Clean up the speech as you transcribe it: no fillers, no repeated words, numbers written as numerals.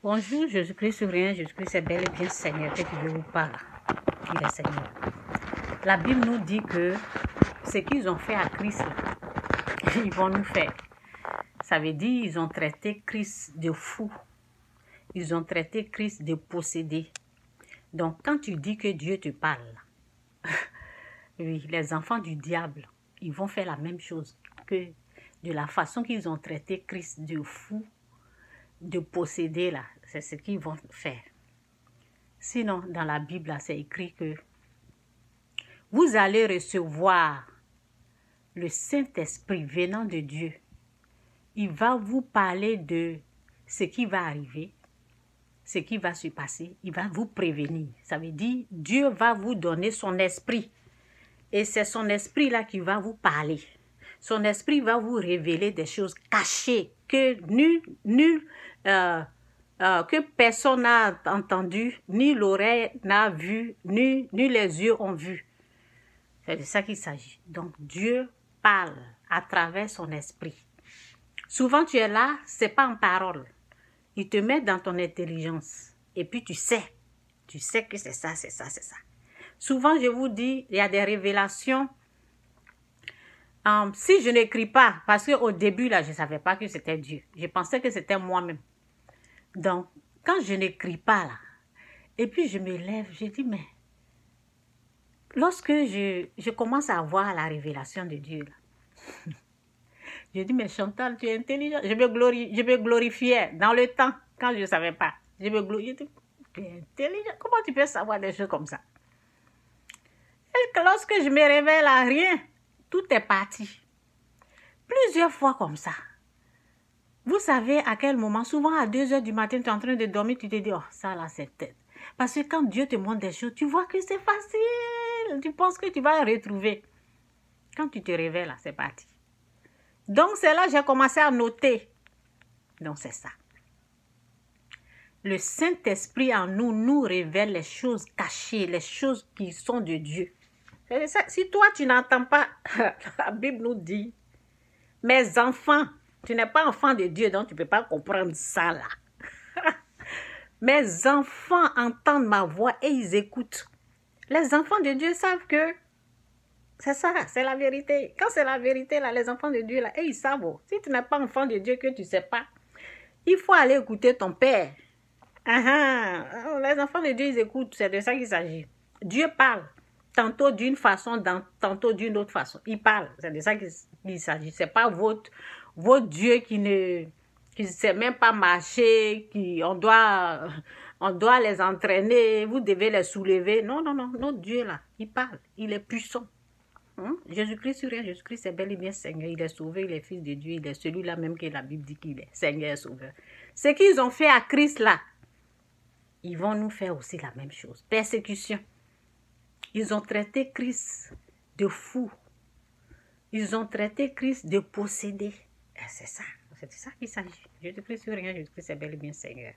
Bonjour, Jésus-Christ souverain, Jésus-Christ est bel et bien Seigneur, que Dieu vous parle, il est Seigneur. La Bible nous dit que ce qu'ils ont fait à Christ, ils vont nous faire. Ça veut dire ils ont traité Christ de fou, ils ont traité Christ de possédé. Donc quand tu dis que Dieu te parle, oui, les enfants du diable, ils vont faire la même chose que de la façon qu'ils ont traité Christ de fou, de posséder là, c'est ce qu'ils vont faire. Sinon, dans la Bible, là, c'est écrit que vous allez recevoir le Saint-Esprit venant de Dieu. Il va vous parler de ce qui va arriver, ce qui va se passer. Il va vous prévenir. Ça veut dire, Dieu va vous donner son esprit. Et c'est son esprit là qui va vous parler. Son esprit va vous révéler des choses cachées que que personne n'a entendu, ni l'oreille n'a vu, ni les yeux ont vu. C'est de ça qu'il s'agit. Donc Dieu parle à travers son esprit. Souvent tu es là, c'est pas en parole. Il te met dans ton intelligence. Et puis tu sais que c'est ça, c'est ça, c'est ça. Souvent je vous dis, il y a des révélations. Si je n'écris pas, parce qu'au début là, je ne savais pas que c'était Dieu. Je pensais que c'était moi-même. Donc, quand je n'écris pas là, et puis je me lève, je dis, mais lorsque je commence à voir la révélation de Dieu, là, je dis, mais Chantal, tu es intelligente. Je me glorifiais dans le temps, quand je ne savais pas. Je me glorifiais, tu es intelligente. Comment tu peux savoir des choses comme ça? Et que lorsque je me réveille là, rien, tout est parti. Plusieurs fois comme ça. Vous savez à quel moment, souvent à 2 h du matin, tu es en train de dormir, tu te dis, oh, ça là, c'est tête. Parce que quand Dieu te montre des choses, tu vois que c'est facile. Tu penses que tu vas le retrouver. Quand tu te réveilles là, c'est parti. Donc c'est là que j'ai commencé à noter. Donc c'est ça. Le Saint-Esprit en nous, nous révèle les choses cachées, les choses qui sont de Dieu. C'est ça. Si toi tu n'entends pas, la Bible nous dit, mes enfants, tu n'es pas enfant de Dieu, donc tu ne peux pas comprendre ça là. Mes enfants entendent ma voix et ils écoutent. Les enfants de Dieu savent que c'est ça, c'est la vérité. Quand c'est la vérité, là, les enfants de Dieu, là, et ils savent. Oh, si tu n'es pas enfant de Dieu, que tu ne sais pas, il faut aller écouter ton père. Les enfants de Dieu, ils écoutent, c'est de ça qu'il s'agit. Dieu parle, tantôt d'une façon, tantôt d'une autre façon. Il parle, c'est de ça qu'il s'agit. Ce n'est pas votre Dieu qui ne sait même pas marcher, on doit les entraîner, vous devez les soulever. Non, non, non, notre Dieu là, il parle, il est puissant. Jésus-Christ sur rien, Jésus-Christ est bel et bien Seigneur, il est sauvé, il est fils de Dieu, il est celui-là même que la Bible dit qu'il est, Seigneur et Sauveur. Ce qu'ils ont fait à Christ là, ils vont nous faire aussi la même chose. Persécution. Ils ont traité Christ de fou. Ils ont traité Christ de possédé. C'est ça qu'il s'agit. Jésus-Christ sur rien, Jésus-Christ est bel et bien Seigneur.